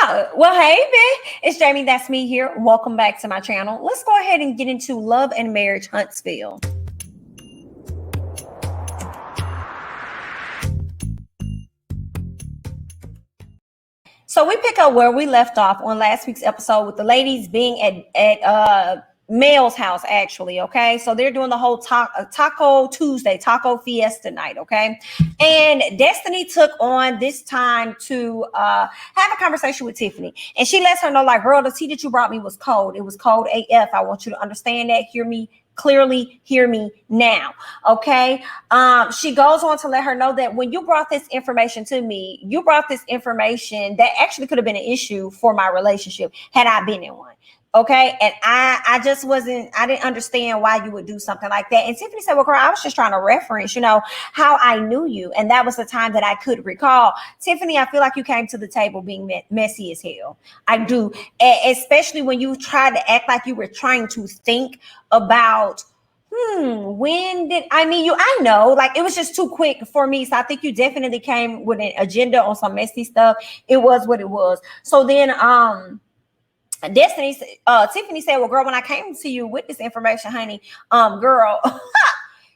Oh, well, hey, man. It's Jamie. That's me here. Welcome back to my channel. Let's go ahead and get into Love and Marriage Huntsville. So we pick up where we left off on last week's episode with the ladies being at Mel's house, actually. Okay, so they're doing the whole Taco Tuesday, Taco Fiesta night. Okay, and Destiny took on this time to have a conversation with Tiffany, and she lets her know, like, girl, the tea that you brought me was cold. It was cold AF. I want you to understand that. Hear me clearly, hear me now. Okay. She goes on to let her know that when you brought this information to me, you brought this information that actually could have been an issue for my relationship had I been in one. Okay. And I just I didn't understand why you would do something like that. And Tiffany said, well, girl, I was just trying to reference, how I knew you. And that was the time that I could recall. Tiffany, I feel like you came to the table being messy as hell. I do. Especially when you tried to act like you were trying to think about, when did I mean you? I know, like, it was just too quick for me. So I think you definitely came with an agenda on some messy stuff. It was what it was. So then, Tiffany said, well, girl, when I came to you with this information, honey, girl,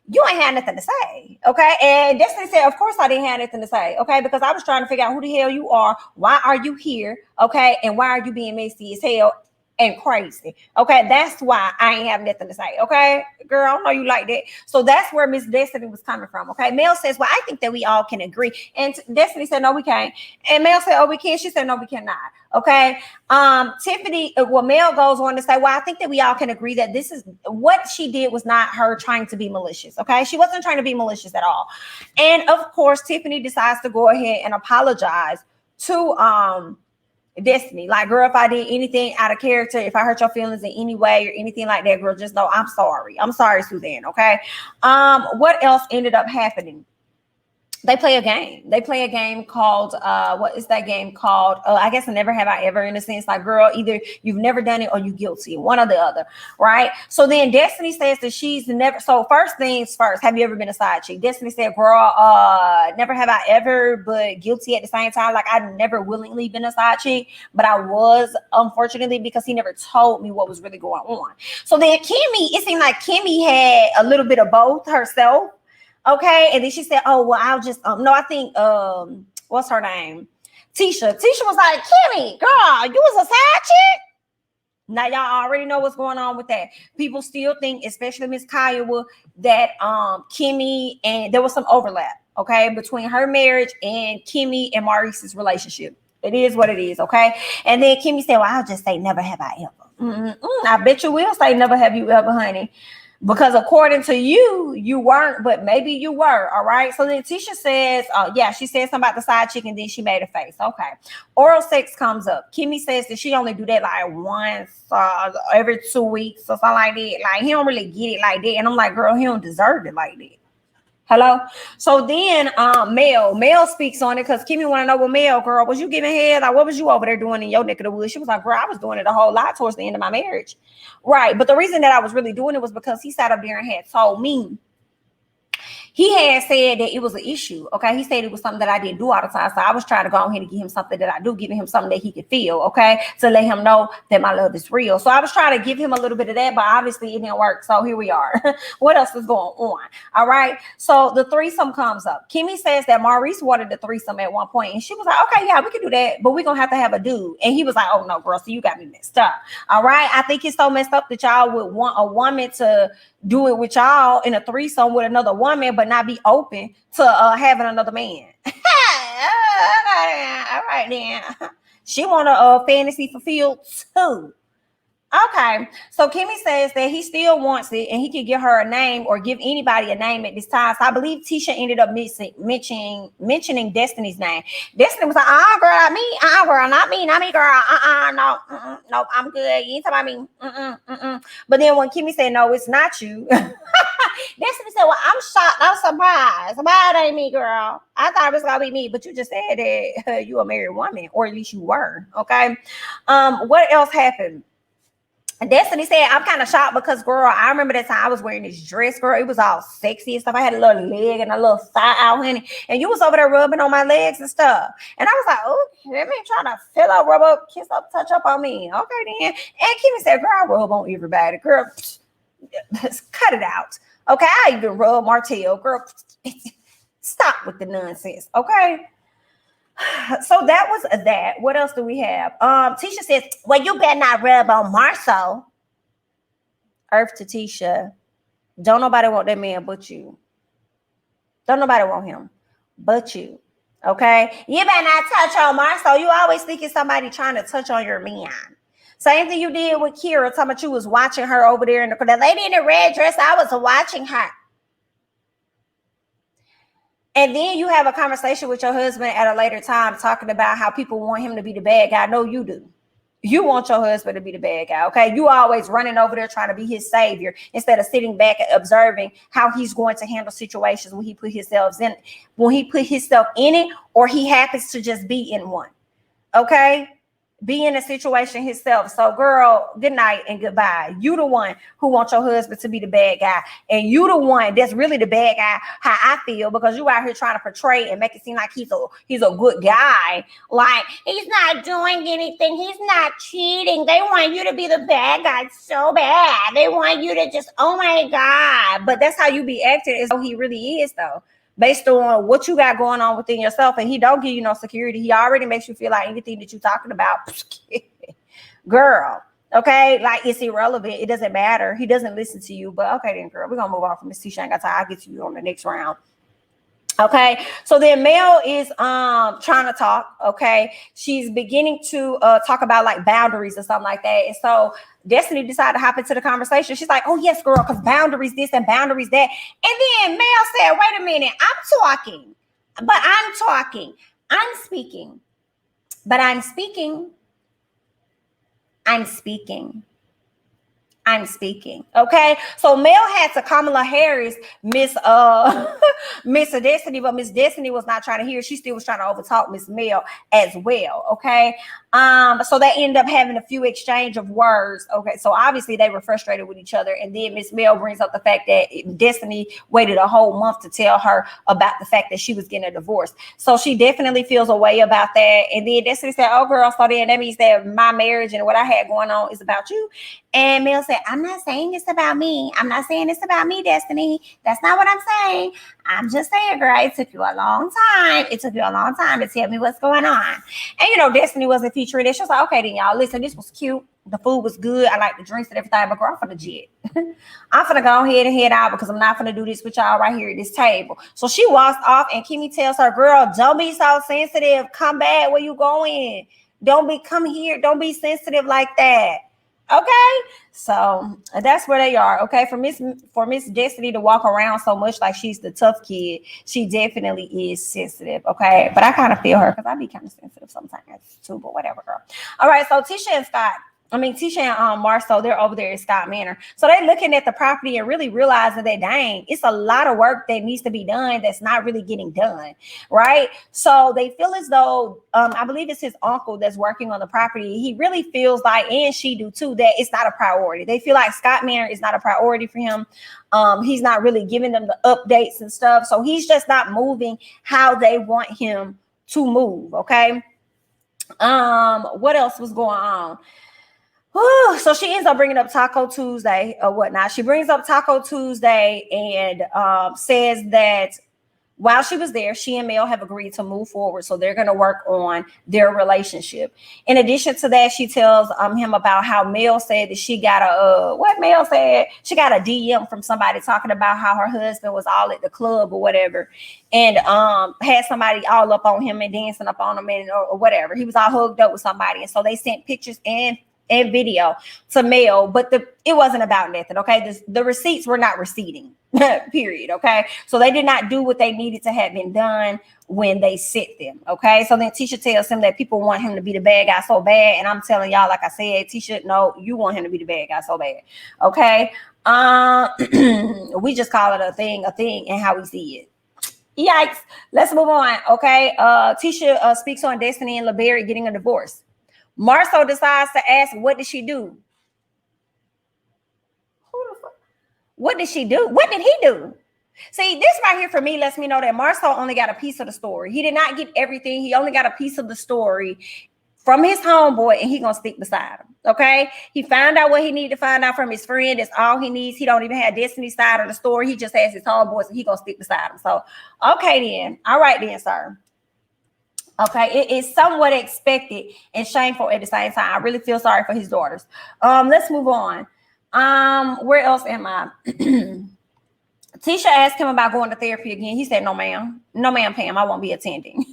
you ain't had nothing to say. Okay. And Destiny said, of course I didn't have nothing to say. Okay. Because I was trying to figure out who the hell you are. Why are you here? Okay. And why are you being messy as hell and crazy? Okay. That's why I ain't have nothing to say. Okay. Girl, I know you like that. So that's where Miss Destiny was coming from. Okay. Mel says, well, I think that we all can agree. And Destiny said, no, we can't. And Mel said, oh, we can. She said, no, we cannot. Okay. Mel goes on to say, well, I think that we all can agree that this is what she did was not her trying to be malicious. Okay. She wasn't trying to be malicious at all. And of course, Tiffany decides to go ahead and apologize to, Destiny. Like, girl, if I did anything out of character, if I hurt your feelings in any way or anything like that, girl, just know I'm sorry. I'm sorry, Suzanne. Okay. What else ended up happening? They play a game. They play a game called, what is that game called? I guess Never Have I Ever, in a sense. Like, girl, either you've never done it or you guilty, one or the other, right? So then Destiny says that she's never, so first things first, have you ever been a side chick? Destiny said, girl, never have I ever, but guilty at the same time. Like, I've never willingly been a side chick, but I was, unfortunately, because he never told me what was really going on. So then Kimmy, it seemed like Kimmy had a little bit of both herself. Okay. And then she said, oh, well, I'll just, no, I think, what's her name? Tisha. Tisha was like, Kimmy, girl, you was a side chick? Now, y'all already know what's going on with that. People still think, especially Miss Kyle, that Kimmy, and there was some overlap, okay, between her marriage and Kimmy and Maurice's relationship. It is what it is, okay? And then Kimmy said, well, I'll just say never have I ever. I bet you will say never have you ever, honey. Because according to you, you weren't, but maybe you were. All right. So then Tisha says, she said something about the side chick, and then she made a face. Okay. Oral sex comes up. Kimmy says that she only do that like once every 2 weeks or something like that. Like, he don't really get it like that. And I'm like, girl, he don't deserve it like that. Hello. So then Mel speaks on it because Kimmy want to know, well, Mel, girl, was you giving head? Like, what was you over there doing in your neck of the woods? She was like, girl, I was doing it a whole lot towards the end of my marriage. Right. But the reason that I was really doing it was because he sat up there and had told me. He had said that it was an issue. Okay. He said it was something that I didn't do all the time. So I was trying to go ahead and give him something that I do, giving him something that he could feel. Okay. To let him know that my love is real. So I was trying to give him a little bit of that, but obviously it didn't work. So here we are. What else is going on? All right. So the threesome comes up. Kimmy says that Maurice wanted the threesome at one point, and she was like, okay, yeah, we can do that, but we're going to have a dude. And he was like, oh no, girl. So you got me messed up. All right. I think it's so messed up that y'all would want a woman to do it with y'all in a threesome with another woman, but not be open to having another man. All right, then. She want a fantasy fulfilled too. Okay, so Kimmy says that he still wants it, and he could give her a name or give anybody a name at this time. So I believe Tisha ended up mentioning Destiny's name. Destiny was like, girl, me, girl, not me, girl, no, I'm good. You ain't talking about me, But then when Kimmy said, no, it's not you, Destiny said, well, I'm shocked, I'm surprised. Why it ain't me, girl? I thought it was gonna be me, but you just said that you a married woman, or at least you were. Okay, what else happened? Destiny said, I'm kind of shocked because, girl, I remember that time I was wearing this dress, girl. It was all sexy and stuff. I had a little leg and a little thigh out, honey. And you was over there rubbing on my legs and stuff. And I was like, oh, let me try to feel up, rub up, kiss up, touch up on me. Okay, then. And Kimmy said, girl, I rub on everybody. Girl, cut it out. Okay, I even rub Martell. Girl, stop with the nonsense, okay? So that was that. What else do we have? Tisha says, well, you better not rub on Marlo. Earth to Tisha. Don't nobody want that man but you. Don't nobody want him but you. Okay? You better not touch on Marlo. You always thinking somebody trying to touch on your man. Same thing you did with Kira, talking about you was watching her over there in the lady in the red dress. I was watching her. And then you have a conversation with your husband at a later time talking about how people want him to be the bad guy. No, you do. You want your husband to be the bad guy, okay? You always running over there trying to be his savior instead of sitting back and observing how he's going to handle situations when he put himself in it, or he happens to just be in one, okay? Be in a situation himself. So, girl, good night and goodbye. You the one who wants your husband to be the bad guy. And you the one that's really the bad guy, how I feel, because you out here trying to portray and make it seem like he's a good guy. Like, he's not doing anything. He's not cheating. They want you to be the bad guy so bad. They want you to just, oh my God. But that's how you be acting as though he really is, though. Based on what you got going on within yourself, and he don't give you no security. He already makes you feel like anything that you're talking about, girl, okay, like it's irrelevant. It doesn't matter. He doesn't listen to you. But okay then, girl, we're gonna move on from this. Tisha ain't got time. I'll get to you on the next round. Okay, so then Mel is trying to talk. Okay, she's beginning to talk about like boundaries or something like that. And so Destiny decided to hop into the conversation. She's like, oh yes, girl, because boundaries this and boundaries that. And then Mel said, wait a minute, I'm speaking, but I'm speaking. Okay. So Mel had to Kamala Harris, Miss Destiny, but Miss Destiny was not trying to hear. She still was trying to overtalk Miss Mel as well. Okay. So they ended up having a few exchange of words. Okay. So obviously they were frustrated with each other. And then Miss Mel brings up the fact that Destiny waited a whole month to tell her about the fact that she was getting a divorce. So she definitely feels a way about that. And then Destiny said, oh girl, so then that means that my marriage and what I had going on is about you. And Mel said, I'm not saying it's about me. I'm not saying it's about me, Destiny. That's not what I'm saying. I'm just saying, girl, it took you a long time. It took you a long time to tell me what's going on. And, Destiny wasn't featuring it. She was like, okay, then, y'all, listen, this was cute. The food was good. I like the drinks and everything, but girl, I'm finna jet. I'm finna go ahead and head out because I'm not finna do this with y'all right here at this table. So she walks off and Kimmy tells her, girl, don't be so sensitive. Come back where you going. Come here. Don't be sensitive like that. Okay, so that's where they are. Okay, for Miss Destiny to walk around so much like she's the tough kid, she definitely is sensitive. Okay, but I kind of feel her because I be kind of sensitive sometimes too. But whatever, girl. All right, so Tisha and Marlo, they're over there at Scott Manor. So they're looking at the property and really realizing that, dang, it's a lot of work that needs to be done that's not really getting done, right? So they feel as though, I believe it's his uncle that's working on the property. He really feels like, and she do too, that it's not a priority. They feel like Scott Manor is not a priority for him. He's not really giving them the updates and stuff. So he's just not moving how they want him to move, okay? What else was going on? So she ends up bringing up Taco Tuesday or whatnot. She brings up Taco Tuesday and says that while she was there, she and Mel have agreed to move forward. So they're going to work on their relationship. In addition to that, she tells him about how Mel said that she got she got a DM from somebody talking about how her husband was all at the club or whatever. And had somebody all up on him and dancing up on him or whatever. He was all hooked up with somebody. And so they sent pictures and video to Mel, but it wasn't about nothing. Okay, the receipts were not receipting. Period. Okay, so they did not do what they needed to have been done when they sent them. Okay, so then Tisha tells him that people want him to be the bad guy so bad, and I'm telling y'all, like I said, Tisha, no, you want him to be the bad guy so bad. Okay, we just call it a thing, and how we see it. Yikes. Let's move on. Okay, Tisha speaks on Destiny and LeBerry getting a divorce. Marlo decides to ask, what did she do? What did she do? What did he do? See, this right here for me lets me know that Marcel only got a piece of the story. He did not get everything. He only got a piece of the story from his homeboy, and he gonna stick beside him. Okay, he found out what he needed to find out from his friend. That's all he needs. He don't even have Destiny's side of the story. He just has his homeboys, and he gonna stick beside him. So, okay then, all right then, sir. Okay, it is somewhat expected and shameful at the same time. I really feel sorry for his daughters. Let's move on. Where else am I? Tisha asked him about going to therapy again. He said, "No, ma'am. No, ma'am, Pam. I won't be attending."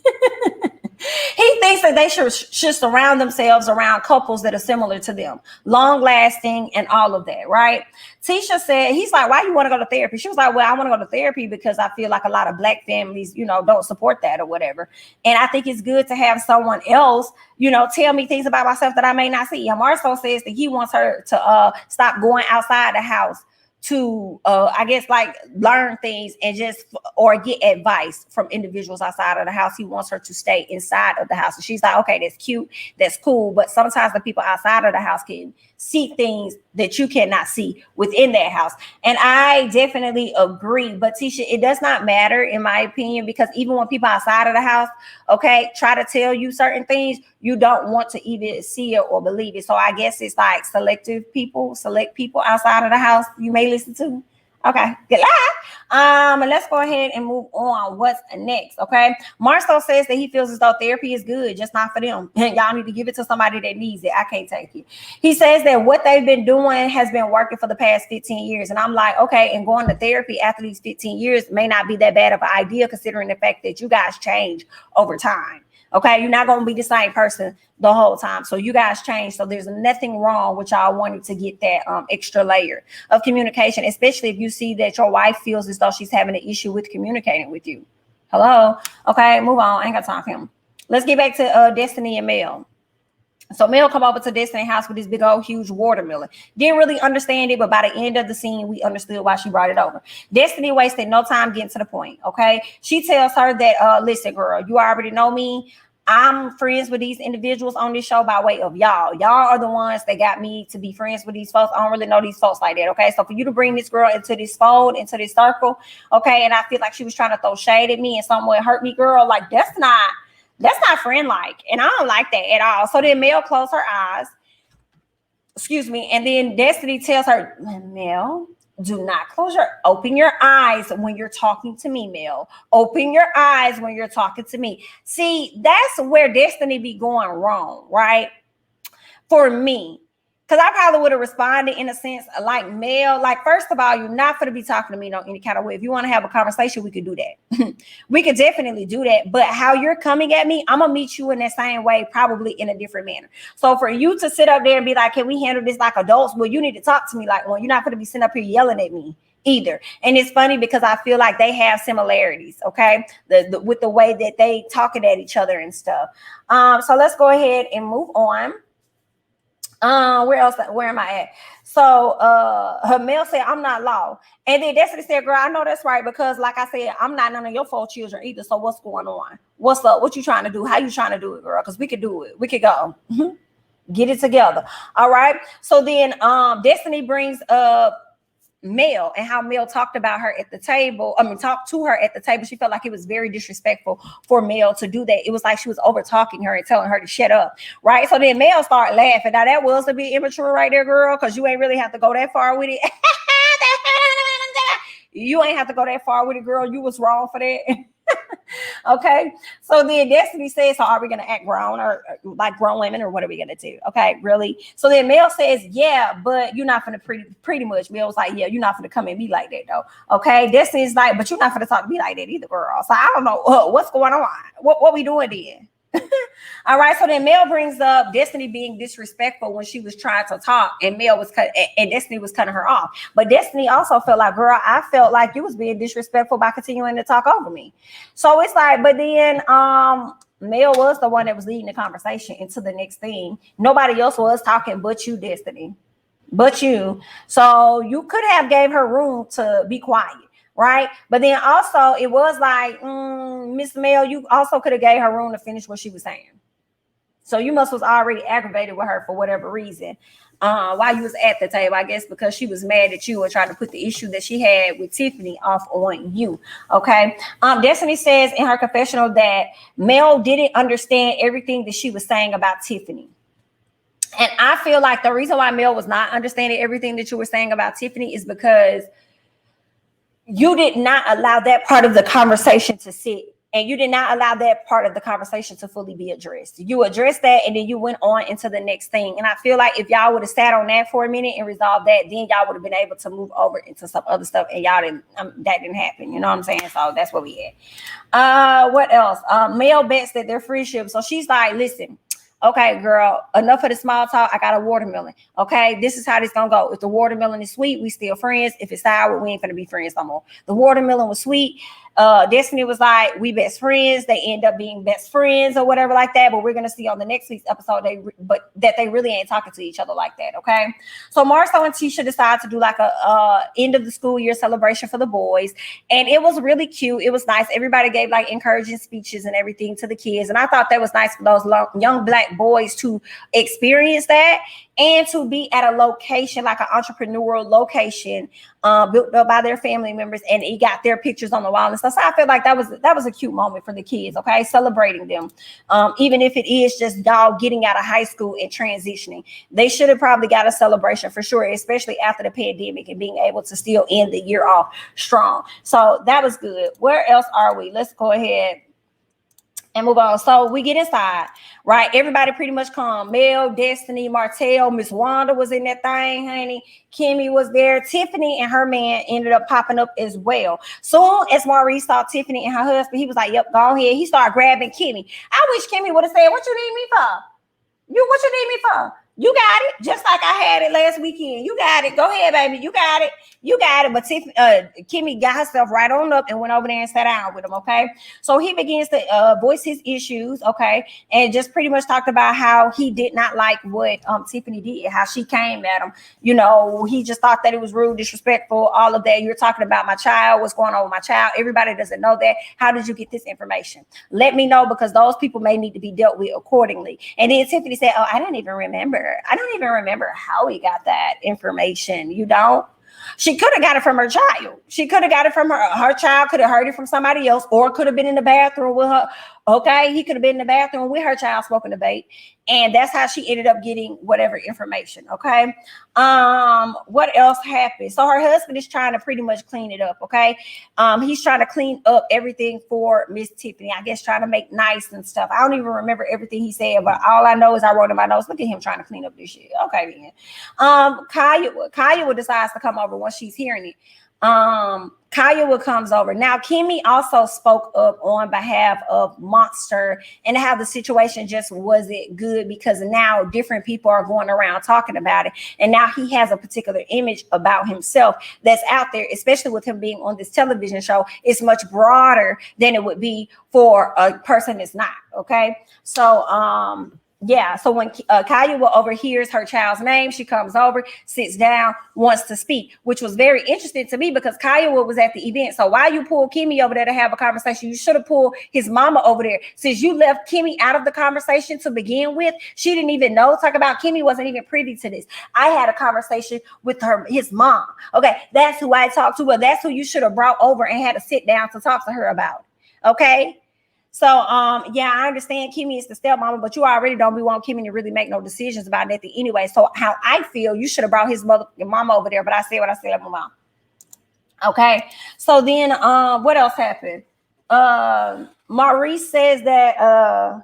He thinks that they should surround themselves around couples that are similar to them, long lasting and all of that, right? Tisha said, he's like, "Why you want to go to therapy?" She was like, "Well, I want to go to therapy because I feel like a lot of Black families, don't support that or whatever. And I think it's good to have someone else, tell me things about myself that I may not see." Marcel says that he wants her to stop going outside the house to I guess like learn things and or get advice from individuals outside of the house. He wants her to stay inside of the house. And she's like, "Okay, that's cute, that's cool, but sometimes the people outside of the house can see things that you cannot see within that house." And I definitely agree. But Tisha, it does not matter in my opinion, because even when people outside of the house, okay, try to tell you certain things, you don't want to even see it or believe it. So I guess it's like select people outside of the house you may listen to. Okay, good luck. Let's go ahead and move on. What's next? Okay, Marcel says that he feels as though therapy is good, just not for them. Y'all need to give it to somebody that needs it. I can't take it. He says that what they've been doing has been working for the past 15 years. And I'm like, okay, and going to therapy after these 15 years may not be that bad of an idea, considering the fact that you guys change over time. Okay, you're not going to be the same person the whole time. So you guys change. So there's nothing wrong with y'all wanting to get that extra layer of communication, especially if you see that your wife feels as though she's having an issue with communicating with you. Hello? Okay, move on. I ain't got time for him. Let's get back to Destiny and Mel. So Mel come over to Destiny's house with this big old huge watermelon. Didn't really understand it, but by the end of the scene, we understood why she brought it over. Destiny wasted no time getting to the point, okay? She tells her that, listen, girl, you already know me. I'm friends with these individuals on this show by way of y'all. Y'all are the ones that got me to be friends with these folks. I don't really know these folks like that, okay? So for you to bring this girl into this fold, into this circle, okay, and I feel like she was trying to throw shade at me and somewhat hurt me, girl, like that's not friend-like, and I don't like that at all. So then Mel closed her eyes, and then Destiny tells her, "Mel, do not open your eyes when you're talking to me, Mel. Open your eyes when you're talking to me." See, that's where Destiny be going wrong, right? For me. Because I probably would have responded in a sense like, "Mel, like, first of all, you're not going to be talking to me in any kind of way. If you want to have a conversation, we could do that." We could definitely do that. But how you're coming at me, I'm going to meet you in that same way, probably in a different manner. So for you to sit up there and be like, "Can we handle this like adults?" Well, you need to talk to me like one. You're not going to be sitting up here yelling at me either. And it's funny because I feel like they have similarities, okay? With the way that they talking at each other and stuff. So let's go ahead and move on. Where am I at? So her Mel said, "I'm not law." And then Destiny said, "Girl, I know that's right, because like I said, I'm not none of your 4 children either. So what's going on? What's up? What you trying to do? How you trying to do it, girl? Because we could do it. We could go. Get it together." All right. So then Destiny brings up Mel and how Mel talked about her at the table. Talked to her at the table. She felt like it was very disrespectful for Mel to do that. It was like she was over talking her and telling her to shut up, right? So then Mel started laughing. Now that was a bit immature right there, girl, because you ain't really have to go that far with it. You ain't have to go that far with it, girl. You was wrong for that. Okay, so then Destiny says, "So are we gonna act grown or like grown women, or what are we gonna do?" Okay, really? So then Mel says, "Yeah, but you're not gonna pretty much." Mel was like, "Yeah, you're not gonna come at me like that though." Okay, Destiny's like, "But you're not gonna talk to me like that either, girl." So I don't know what's going on. What we doing then? All right, so then Mel brings up Destiny being disrespectful when she was trying to talk, and Destiny was cutting her off. But Destiny also felt like, "Girl, I felt like you was being disrespectful by continuing to talk over me." So it's like, but then Mel was the one that was leading the conversation into the next thing. Nobody else was talking but you, Destiny. But you. So you could have gave her room to be quiet. Right. But then also it was like, Miss Mel, you also could have gave her room to finish what she was saying. So you was already aggravated with her for whatever reason. While you was at the table, I guess because she was mad at you and trying to put the issue that she had with Tiffany off on you. Okay. Destiny says in her confessional that Mel didn't understand everything that she was saying about Tiffany. And I feel like the reason why Mel was not understanding everything that you were saying about Tiffany is because you did not allow that part of the conversation to sit. And you did not allow that part of the conversation to fully be addressed. You addressed that and then you went on into the next thing. And I feel like if y'all would have sat on that for a minute and resolved that, then y'all would have been able to move over into some other stuff. And y'all didn't, that didn't happen. You know what I'm saying? So that's what we had. What else? Mel bets that their friendship. So she's like, listen, okay, girl, enough of the small talk. I got a watermelon. Okay, this is how this gonna go. If the watermelon is sweet, we still friends. If it's sour, we ain't gonna be friends no more. The watermelon was sweet. Destiny was like, we best friends. They end up being best friends or whatever like that. But we're gonna see on the next week's episode that they really ain't talking to each other like that. Okay, so Marlo and Tisha decided to do like a end of the school year celebration for the boys, and it was really cute. It was nice. Everybody gave like encouraging speeches and everything to the kids, and I thought that was nice for those young Black boys to experience that and to be at a location like an entrepreneurial location built up by their family members, and he got their pictures on the wall and stuff. So I feel like that was a cute moment for the kids, okay, celebrating them, even if it is just y'all getting out of high school and transitioning. They should have probably got a celebration for sure, especially after the pandemic and being able to still end the year off strong. So that was good. Where else are we? Let's go ahead and move on. So we get inside, right? Everybody pretty much come. Mel, Destiny, Martell, Miss Wanda was in that thing, honey. Kimmy was there. Tiffany and her man ended up popping up as well. Soon as Maurice saw Tiffany and her husband, he was like, yep, go ahead. He started grabbing Kimmy. I wish Kimmy would have said, what you need me for? What you need me for? You got it, just like I had it last weekend. You got it. Go ahead, baby. You got it. You got it. But Kimmy got herself right on up and went over there and sat down with him, okay? So he begins to voice his issues, okay? And just pretty much talked about how he did not like what Tiffany did, how she came at him. You know, he just thought that it was rude, disrespectful, all of that. You're talking about my child, what's going on with my child. Everybody doesn't know that. How did you get this information? Let me know, because those people may need to be dealt with accordingly. And then Tiffany said, oh, I don't even remember how he got that information. You don't? She could have got it from her child. She could have got it from her child, could have heard it from somebody else, or could have been in the bathroom with her. Okay, he could have been in the bathroom with her child smoking the vape. And that's how she ended up getting whatever information. Okay. What else happened? So her husband is trying to pretty much clean it up. Okay. He's trying to clean up everything for Miss Tiffany. I guess trying to make nice and stuff. I don't even remember everything he said, but all I know is I wrote in my notes. Look at him trying to clean up this shit. Okay, then. Kaya decides to come over once she's hearing it. Kaya comes over. Now, Kimmy also spoke up on behalf of Monster and how the situation just wasn't good, because now different people are going around talking about it. And now he has a particular image about himself that's out there, especially with him being on this television show. It's much broader than it would be for a person that's not. Okay. So, yeah, so when Kaya overhears her child's name, she comes over, sits down, wants to speak, which was very interesting to me because Kaya was at the event. So why you pull Kimmy over there to have a conversation? You should have pulled his mama over there. Since you left Kimmy out of the conversation to begin with, she didn't even know. Talk about Kimmy wasn't even privy to this. I had a conversation with his mom. Okay, that's who I talked to. Well, that's who you should have brought over and had to sit down to talk to her about. Okay. So, yeah, I understand Kimmy is the stepmama, but you already don't be wanting Kimmy to really make no decisions about nothing anyway. So how I feel, you should have brought your mama over there, but I said what I said about my mom. Okay. So then, what else happened? Maurice says that,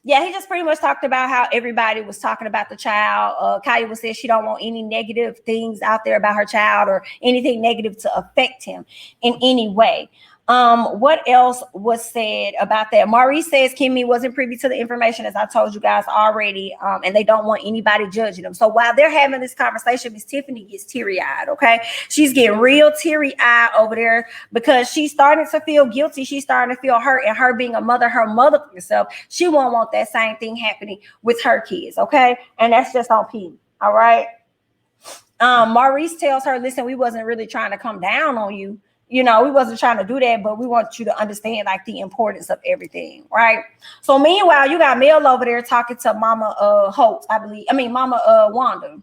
yeah, he just pretty much talked about how everybody was talking about the child. Kaya was saying she don't want any negative things out there about her child or anything negative to affect him in any way. What else was said about that? Maurice says Kimmy wasn't privy to the information, as I told you guys already, and they don't want anybody judging them. So while they're having this conversation, Miss Tiffany gets teary-eyed, okay? She's getting real teary-eyed over there because she's starting to feel guilty. She's starting to feel hurt, and her being a mother, her mother herself, she won't want that same thing happening with her kids, okay? And that's just on P, all right? Maurice tells her, listen, we wasn't really trying to come down on you. You know, we wasn't trying to do that, but we want you to understand like the importance of everything, right? So meanwhile, you got Mel over there talking to Mama Hope, Mama Wanda.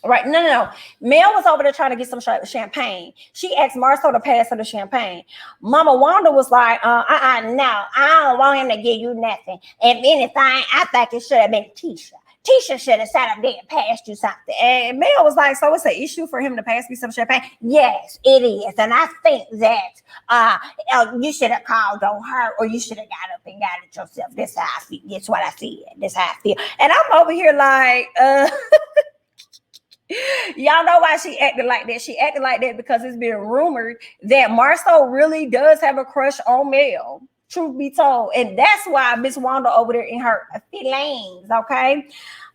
Right, no. Mel was over there trying to get some champagne. She asked Marlo to pass her the champagne. Mama Wanda was like, no, I don't want him to give you nothing. If anything, I think it should have been Tisha. Tisha should have sat up there and passed you something. And Mel was like, so it's an issue for him to pass me some champagne? Yes, it is. And I think that you should have called on her, or you should have got up and got it yourself. That's how I feel. That's what I said. That's how I feel. And I'm over here like, y'all know why she acted like that. She acted like that because it's been rumored that Marlo really does have a crush on Mel. Truth be told. And that's why Miss Wanda over there in her feelings, okay?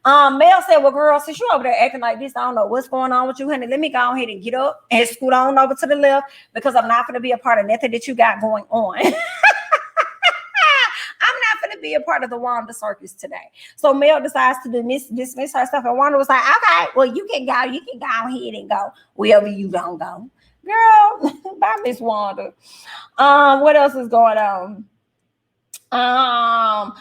Mel said, well, girl, since you're over there acting like this, I don't know what's going on with you, honey. Let me go ahead and get up and scoot on over to the left because I'm not going to be a part of nothing that you got going on. I'm not going to be a part of the Wanda circus today. So Mel decides to dismiss herself, and Wanda was like, okay, well, you can go ahead and go wherever you don't go. Girl, bye, Miss Wanda. What else is going on?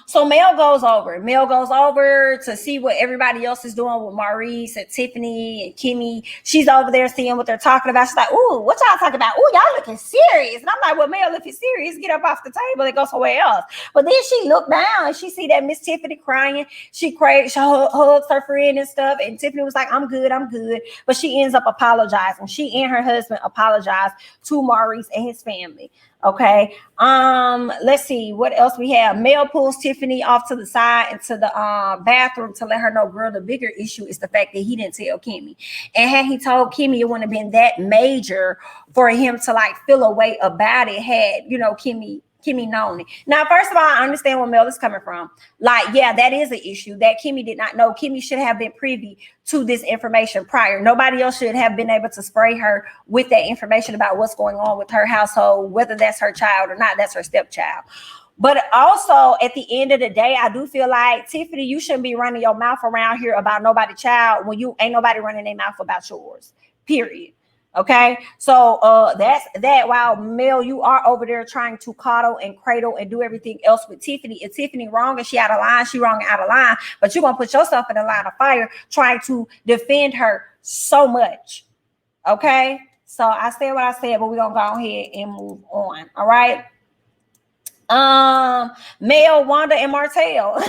So Mel goes over to see what everybody else is doing with Maurice and Tiffany and Kimmy. She's over there seeing what they're talking about. She's like, ooh, what y'all talking about? Ooh, y'all looking serious. And I'm like, well, Mel, if you're serious, get up off the table and go somewhere else. But then she looked down and she see that Miss Tiffany crying. She hugs her friend and stuff. And Tiffany was like, I'm good. But she ends up apologizing. She and her husband apologized to Maurice and his family. Okay. Let's see what else we have. Mel pulls Tiffany off to the side into the bathroom to let her know, girl, the bigger issue is the fact that he didn't tell Kimmy. And had he told Kimmy, it wouldn't have been that major for him to like feel a way about it had, you know, Kimmy known it. Now, first of all, I understand where Mel is coming from. Like, yeah, that is an issue that Kimmy did not know. Kimmy should have been privy to this information prior. Nobody else should have been able to spray her with that information about what's going on with her household, whether that's her child or not, that's her stepchild. But also, at the end of the day, I do feel like, Tiffany, you shouldn't be running your mouth around here about nobody's child when you ain't nobody running their mouth about yours, period. Okay, so that's that. While Mel, you are over there trying to coddle and cradle and do everything else with Tiffany. If Tiffany wrong and she out of line, she wrong and out of line. But you're gonna put yourself in the line of fire trying to defend her so much. Okay, so I said what I said, but we're gonna go ahead and move on. All right. Mel, Wanda, and Martell.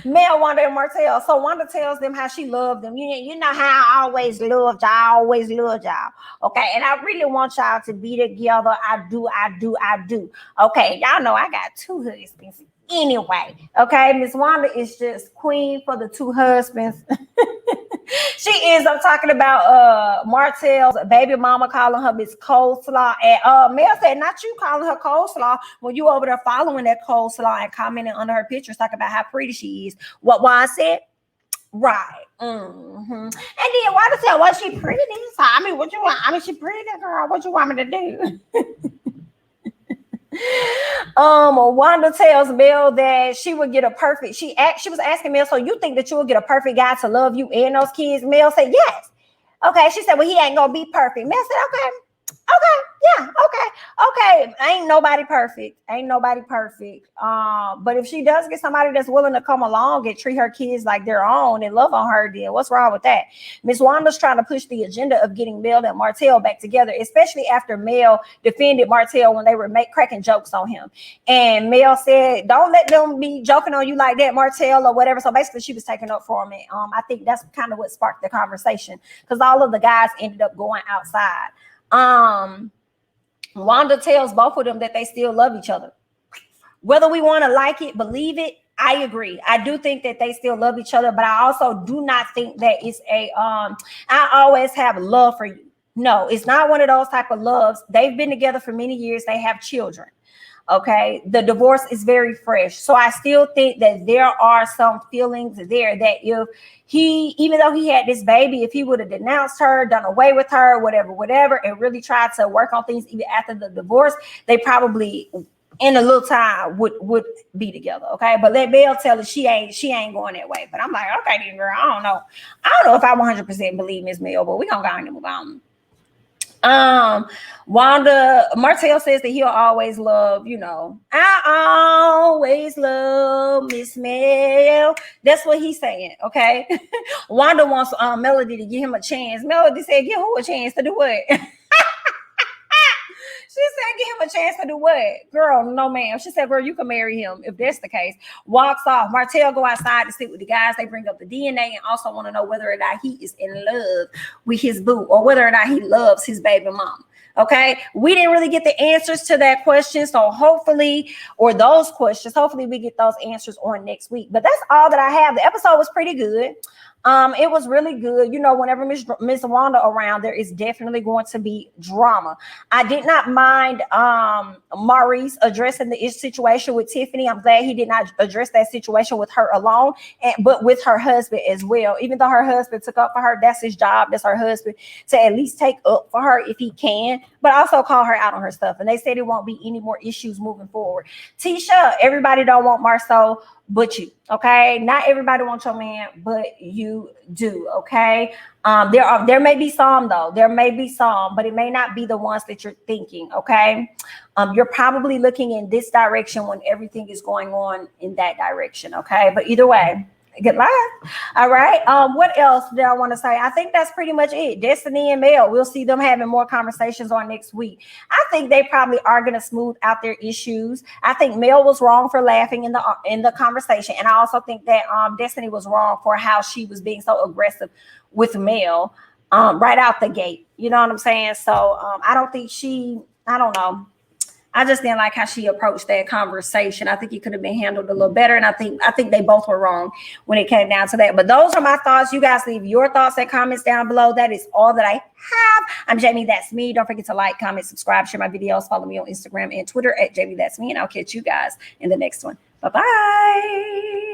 Mel, Wanda, and Martell. So Wanda tells them how she loved them. You know how I always loved y'all, Okay, and I really want y'all to be together. I do. Okay, y'all know I got 2 husbands anyway. Okay, Miss Wanda is just queen for the 2 husbands. She ends up talking about Martell's baby mama calling her Miss Coleslaw. And Mel said, not you calling her Coleslaw when you over there following that Coleslaw and commenting under her pictures, talking about how pretty she is. What I said? Right. Mm-hmm. And then Wanda said, was she pretty? So, I mean, what you want? I mean, she pretty, girl. What you want me to do? Wanda tells Mel that she would get a perfect. She was asking Mel, so you think that you will get a perfect guy to love you and those kids? Mel said yes. Okay, she said, well, he ain't gonna be perfect. Mel said, okay, yeah, okay. Ain't nobody perfect. But if she does get somebody that's willing to come along and treat her kids like their own and love on her, then what's wrong with that? Miss Wanda's trying to push the agenda of getting Mel and Martell back together, especially after Mel defended Martell when they were cracking jokes on him. And Mel said, don't let them be joking on you like that, Martell, or whatever. So basically she was taking up for him. And I think that's kind of what sparked the conversation, because all of the guys ended up going outside. Wanda tells both of them that they still love each other. Whether we want to like it, believe it, I agree. I do think that they still love each other, but I also do not think that it's I always have love for you. No, it's not one of those type of loves. They've been together for many years. They have children. Okay, the divorce is very fresh. So I still think that there are some feelings there that if even though he had this baby, if he would have denounced her, done away with her, whatever, and really tried to work on things even after the divorce, they probably in a little time would be together. Okay, but let Mel tell her she ain't going that way. But I'm like, okay, then girl, I don't know if I 100% believe Miss Mel, but we're gonna go and move on. Wanda Martell says that he'll always love, I always love Miss Mel. That's what he's saying, okay? Wanda wants Melody to give him a chance. Melody said, give who a chance to do what? She said, give him a chance to do what? Girl, no, ma'am. She said, girl, you can marry him if that's the case. Walks off. Martell go outside to sit with the guys. They bring up the DNA and also want to know whether or not he is in love with his boo or whether or not he loves his baby mom. Okay, we didn't really get the answers to that question. So hopefully, or those questions, hopefully we get those answers on next week. But that's all that I have. The episode was pretty good. It was really good. Whenever Miss Wanda around, there is definitely going to be drama. I did not mind Maurice addressing the situation with Tiffany. I'm glad he did not address that situation with her alone, but with her husband as well. Even though her husband took up for her, that's his job. That's her husband to at least take up for her if he can, but also call her out on her stuff. And they said it won't be any more issues moving forward. Tisha, everybody don't want Marceau but you, okay? Not everybody wants your man, but you do, okay? There may be some though. There may be some, but it may not be the ones that you're thinking, okay? You're probably looking in this direction when everything is going on in that direction, okay? But either way, good luck. All right. What else did I want to say? I think that's pretty much it. Destiny and Mel, we'll see them having more conversations on next week. I think they probably are going to smooth out their issues. I think Mel was wrong for laughing in the conversation, and I also think that Destiny was wrong for how she was being so aggressive with Mel right out the gate. You know what I'm saying? So I don't think I don't know. I just didn't like how she approached that conversation. I think it could have been handled a little better. And I think they both were wrong when it came down to that. But those are my thoughts. You guys leave your thoughts and comments down below. That is all that I have. I'm Jamie. That's me. Don't forget to like, comment, subscribe, share my videos. Follow me on Instagram and Twitter at Jamie. That's me. And I'll catch you guys in the next one. Bye-bye.